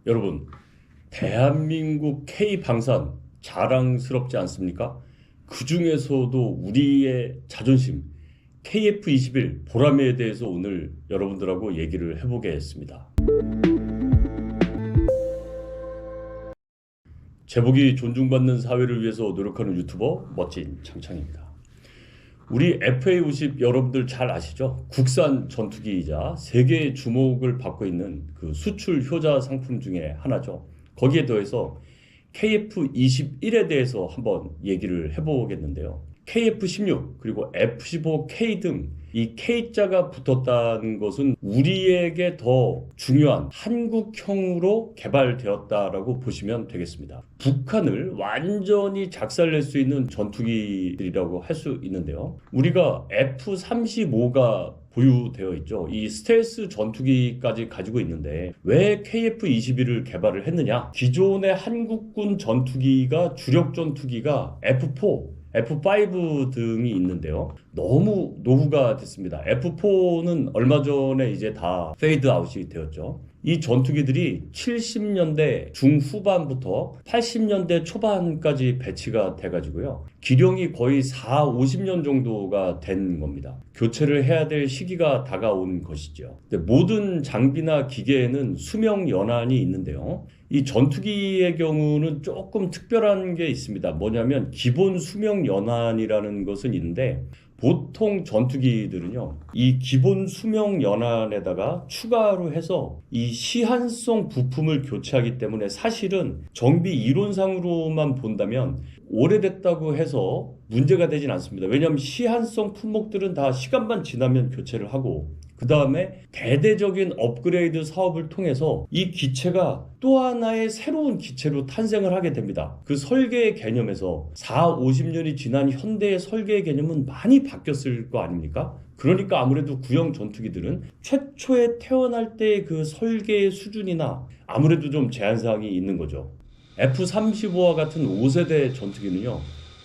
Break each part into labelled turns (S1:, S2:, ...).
S1: 여러분, 대한민국 K방산 자랑스럽지 않습니까? 그 중에서도 우리의 자존심, KF21 보람에 대해서 오늘 여러분들하고 얘기를 해보겠습니다. 제복이 존중받는 사회를 위해서 노력하는 유튜버 멋진 창창입니다. 우리 FA50 여러분들 잘 아시죠? 국산 전투기이자 세계의 주목을 받고 있는 그 수출 효자 상품 중에 하나죠. 거기에 더해서 KF21에 대해서 한번 얘기를 해보겠는데요. KF16 그리고 F15K 등 이 K자가 붙었다는 것은 우리에게 더 중요한 한국형으로 개발되었다라고 보시면 되겠습니다. 북한을 완전히 작살낼 수 있는 전투기들이라고 할 수 있는데요. 우리가 F-35가 보유되어 있죠. 이 스텔스 전투기까지 가지고 있는데 왜 KF-21을 개발을 했느냐? 기존의 한국군 전투기가 주력 전투기가 F4 F5 등이 있는데요. 너무 노후가 됐습니다. F4는 얼마 전에 이제 다 페이드 아웃이 되었죠. 이 전투기들이 70년대 중후반부터 80년대 초반까지 배치가 돼가지고요. 기령이 거의 50년 정도가 된 겁니다. 교체를 해야 될 시기가 다가온 것이죠. 근데 모든 장비나 기계에는 수명 연한이 있는데요. 이 전투기의 경우는 조금 특별한 게 있습니다. 뭐냐면 기본 수명 연한이라는 것은 있는데 보통 전투기들은요, 이 기본 수명 연한에다가 추가로 해서 이 시한성 부품을 교체하기 때문에 사실은 정비 이론상으로만 본다면 오래됐다고 해서 문제가 되진 않습니다. 왜냐하면 시한성 품목들은 다 시간만 지나면 교체를 하고 그 다음에 대대적인 업그레이드 사업을 통해서 이 기체가 또 하나의 새로운 기체로 탄생을 하게 됩니다. 그 설계의 개념에서 50년이 지난 현대의 설계의 개념은 많이 바뀌었을 거 아닙니까? 그러니까 아무래도 구형 전투기들은 최초에 태어날 때의 그 설계의 수준이나 아무래도 좀 제한사항이 있는 거죠. F-35와 같은 5세대 전투기는요,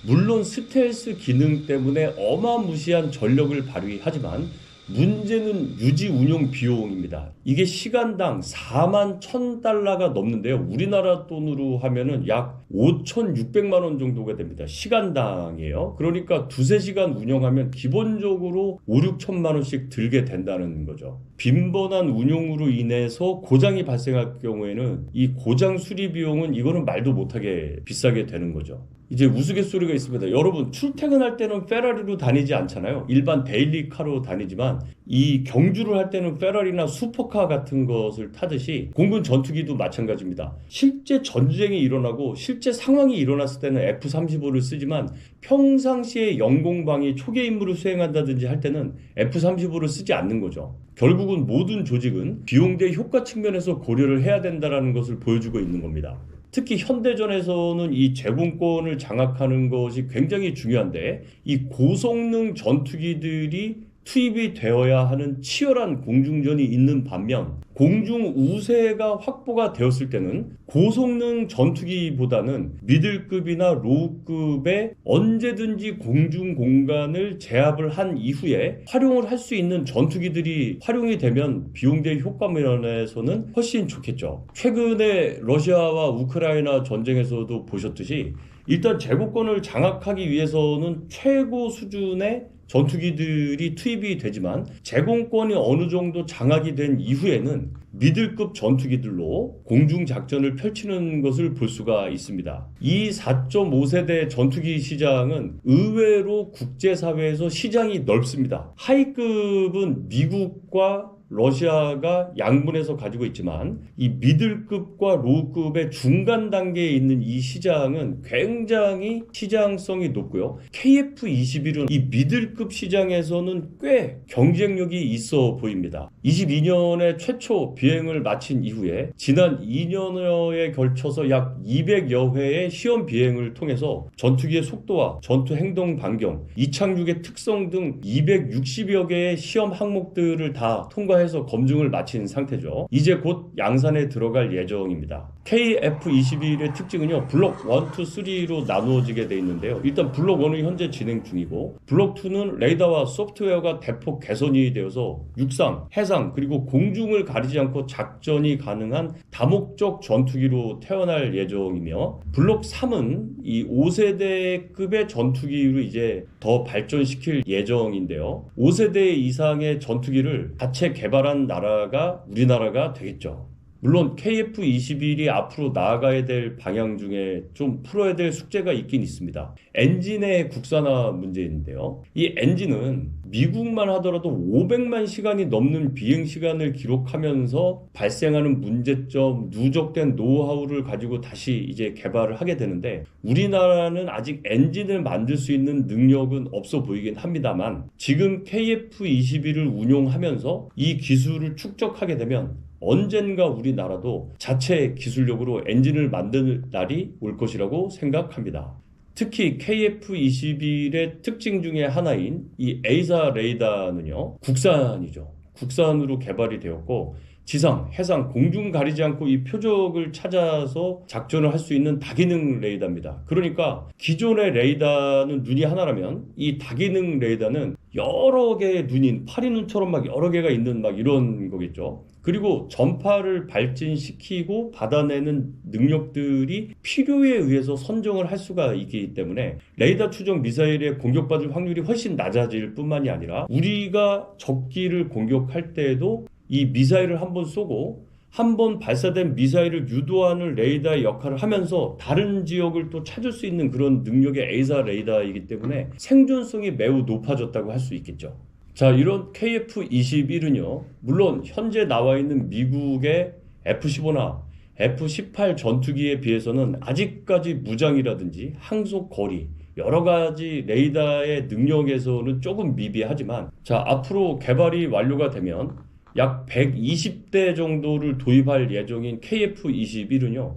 S1: 물론 스텔스 기능 때문에 어마무시한 전력을 발휘하지만 문제는 유지 운용 비용입니다. 이게 시간당 41,000달러가 넘는데요. 우리나라 돈으로 하면은 약 5,600만 원 정도가 됩니다. 시간당이에요. 그러니까 두세 시간 운영하면 기본적으로 5,6천만 원씩 들게 된다는 거죠. 빈번한 운용으로 인해서 고장이 발생할 경우에는 이 고장 수리 비용은 이거는 말도 못하게 비싸게 되는 거죠. 이제 우스갯소리가 있습니다. 여러분, 출퇴근할 때는 페라리로 다니지 않잖아요. 일반 데일리카로 다니지만 이 경주를 할 때는 페라리나 슈퍼카 같은 것을 타듯이 공군 전투기도 마찬가지입니다. 실제 전쟁이 일어나고 실제 상황이 일어났을 때는 F-35를 쓰지만 평상시에 영공방위 초계 임무를 수행한다든지 할 때는 F-35를 쓰지 않는 거죠. 결국은 모든 조직은 비용 대 효과 측면에서 고려를 해야 된다는 것을 보여주고 있는 겁니다. 특히 현대전에서는 이 제공권을 장악하는 것이 굉장히 중요한데 이 고성능 전투기들이 투입이 되어야 하는 치열한 공중전이 있는 반면 공중 우세가 확보가 되었을 때는 고성능 전투기보다는 미들급이나 로우급의 언제든지 공중 공간을 제압을 한 이후에 활용을 할 수 있는 전투기들이 활용이 되면 비용 대 효과 면에서는 훨씬 좋겠죠. 최근에 러시아와 우크라이나 전쟁에서도 보셨듯이 일단 제국권을 장악하기 위해서는 최고 수준의 전투기들이 투입이 되지만 제공권이 어느 정도 장악이 된 이후에는 미들급 전투기들로 공중작전을 펼치는 것을 볼 수가 있습니다. 이 4.5세대 전투기 시장은 의외로 국제사회에서 시장이 넓습니다. 하이급은 미국과 러시아가 양분해서 가지고 있지만 이 미들급과 로우급의 중간 단계에 있는 이 시장은 굉장히 시장성이 높고요. KF-21은 이 미들급 시장에서는 꽤 경쟁력이 있어 보입니다. 22년에 최초 비행을 마친 이후에 지난 2년여에 걸쳐서 약 200여 회의 시험 비행을 통해서 전투기의 속도와 전투 행동 반경, 이착륙의 특성 등 260여 개의 시험 항목들을 다 통과해 투하해서 검증을 마친 상태죠. 이제 곧 양산에 들어갈 예정입니다. KF-21의 특징은요, 블록 1, 2, 3로 나누어지게 돼 있는데요. 일단 블록 1은 현재 진행 중이고, 블록 2는 레이더와 소프트웨어가 대폭 개선이 되어서 육상, 해상, 그리고 공중을 가리지 않고 작전이 가능한 다목적 전투기로 태어날 예정이며, 블록 3은 이 5세대급의 전투기로 이제 더 발전시킬 예정인데요. 5세대 이상의 전투기를 자체 개발한 나라가 우리나라가 되겠죠. 물론 KF-21이 앞으로 나아가야 될 방향 중에 좀 풀어야 될 숙제가 있긴 있습니다. 엔진의 국산화 문제인데요. 이 엔진은 미국만 하더라도 500만 시간이 넘는 비행 시간을 기록하면서 발생하는 문제점, 누적된 노하우를 가지고 다시 이제 개발을 하게 되는데, 우리나라는 아직 엔진을 만들 수 있는 능력은 없어 보이긴 합니다만, 지금 KF-21을 운용하면서 이 기술을 축적하게 되면 언젠가 우리나라도 자체 기술력으로 엔진을 만드는 날이 올 것이라고 생각합니다. 특히 KF-21의 특징 중에 하나인 이 에이사 레이더는요, 국산이죠. 국산으로 개발이 되었고, 지상, 해상, 공중 가리지 않고 이 표적을 찾아서 작전을 할 수 있는 다기능 레이더입니다. 그러니까 기존의 레이더는 눈이 하나라면 이 다기능 레이더는 여러 개의 눈인 파리 눈처럼 막 여러 개가 있는 막 이런 거겠죠. 그리고 전파를 발진시키고 받아내는 능력들이 필요에 의해서 선정을 할 수가 있기 때문에 레이더 추적 미사일에 공격받을 확률이 훨씬 낮아질 뿐만이 아니라, 우리가 적기를 공격할 때에도 이 미사일을 한번 쏘고 한번 발사된 미사일을 유도하는 레이더의 역할을 하면서 다른 지역을 또 찾을 수 있는 그런 능력의 에이사 레이더이기 때문에 생존성이 매우 높아졌다고 할 수 있겠죠. 자, 이런 KF-21은요, 물론 현재 나와 있는 미국의 F-15나 F-18 전투기에 비해서는 아직까지 무장이라든지 항속 거리, 여러 가지 레이더의 능력에서는 조금 미비하지만, 자, 앞으로 개발이 완료가 되면 약 120대 정도를 도입할 예정인 KF-21은요,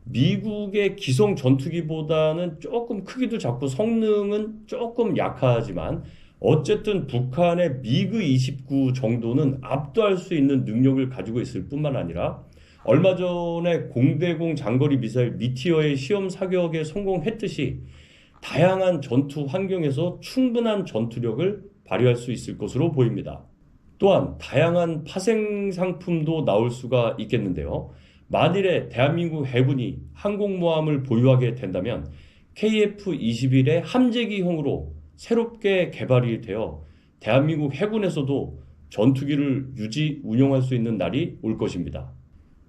S1: 미국의 기성 전투기보다는 조금 크기도 작고 성능은 조금 약하지만 어쨌든 북한의 미그-29 정도는 압도할 수 있는 능력을 가지고 있을 뿐만 아니라, 얼마 전에 공대공 장거리 미사일 미티어의 시험 사격에 성공했듯이 다양한 전투 환경에서 충분한 전투력을 발휘할 수 있을 것으로 보입니다. 또한 다양한 파생 상품도 나올 수가 있겠는데요. 만일에 대한민국 해군이 항공모함을 보유하게 된다면 KF-21의 함재기형으로 새롭게 개발이 되어 대한민국 해군에서도 전투기를 유지 운용할 수 있는 날이 올 것입니다.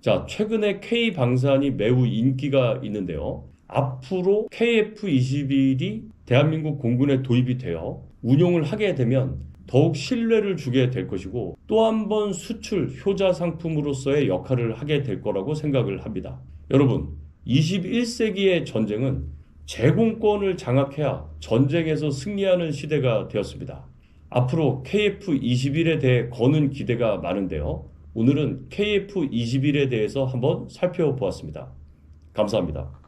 S1: 자, 최근에 K방산이 매우 인기가 있는데요. 앞으로 KF-21이 대한민국 공군에 도입이 되어 운용을 하게 되면 더욱 신뢰를 주게 될 것이고, 또 한 번 수출 효자 상품으로서의 역할을 하게 될 거라고 생각을 합니다. 여러분, 21세기의 전쟁은 제공권을 장악해야 전쟁에서 승리하는 시대가 되었습니다. 앞으로 KF-21에 대해 거는 기대가 많은데요. 오늘은 KF-21에 대해서 한번 살펴보았습니다. 감사합니다.